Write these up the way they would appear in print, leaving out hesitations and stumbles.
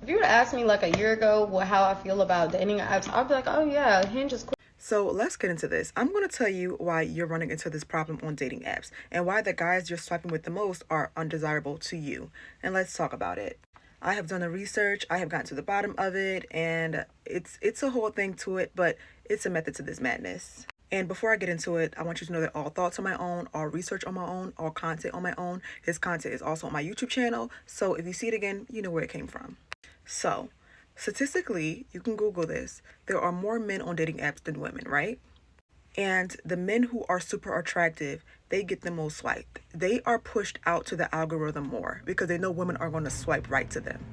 If you would have asked me like a year ago how I feel about dating apps, I'd be like, oh yeah, Hinge is cool. So let's get into this. I'm going to tell you why you're running into this problem on dating apps and why the guys you're swiping with the most are undesirable to you. And let's talk about it. I have done the research, I have gotten to the bottom of it, and it's a whole thing to it, but it's a method to this madness. And before I get into it, I want you to know that all thoughts are my own, all research on my own, all content on my own. This content is also on my YouTube channel, so if you see it again, you know where it came from. So, statistically, you can Google this. There are more men on dating apps than women, right? And the men who are super attractive, they get the most swipe. They are pushed out to the algorithm more because they know women are going to swipe right to them.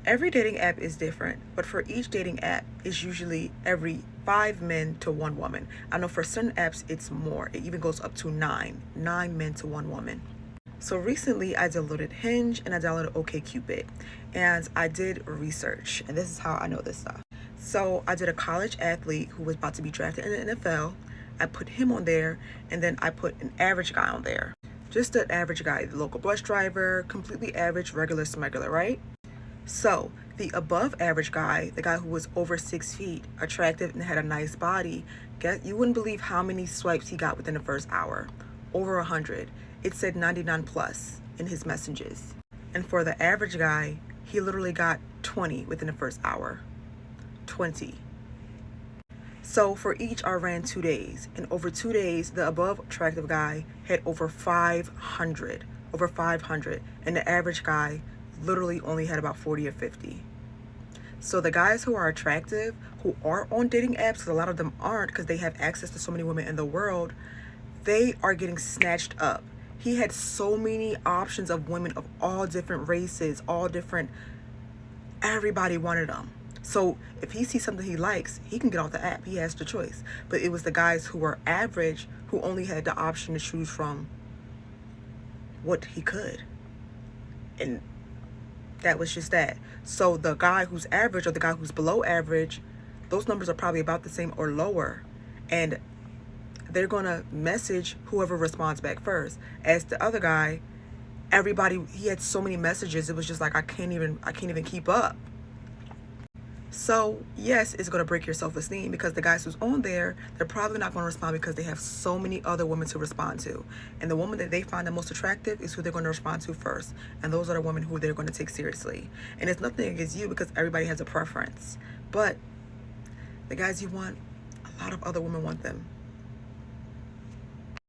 Every dating app is different, but for each dating app, it's usually every 5 men to 1 woman. I know for certain apps, it's more. It even goes up to 9 men to 1 woman. So recently I downloaded Hinge and I downloaded OkCupid, and I did research, and this is how I know this stuff. So I did a college athlete who was about to be drafted in the NFL. I put him on there, and then I put an average guy on there. Just an average guy, the local bus driver, completely average, regular smuggler, right? So the above average guy, the guy who was over 6 feet, attractive and had a nice body, you wouldn't believe how many swipes he got within the first hour. Over 100. It said 99 plus in his messages. And for the average guy, he literally got 20 within the first hour. 20. So for each, I ran 2 days. And over 2 days, the above attractive guy had over 500. Over 500. And the average guy literally only had about 40 or 50. So the guys who are attractive, who are on dating apps, because a lot of them aren't because they have access to so many women in the world, they are getting snatched up. He had so many options of women of all different races, all different, everybody wanted them. So if he sees something he likes, he can get off the app. He has the choice. But it was the guys who were average who only had the option to choose from what he could. And that was just that. So the guy who's average or the guy who's below average, those numbers are probably about the same or lower. And they're going to message whoever responds back first. As the other guy, everybody, he had so many messages, it was just like I can't even keep up. So yes, it's going to break your self-esteem because the guys who's on there, they're probably not going to respond because they have so many other women to respond to. And the woman that they find the most attractive is who they're going to respond to first. And those are the women who they're going to take seriously. And it's nothing against you because everybody has a preference. But the guys you want, a lot of other women want them.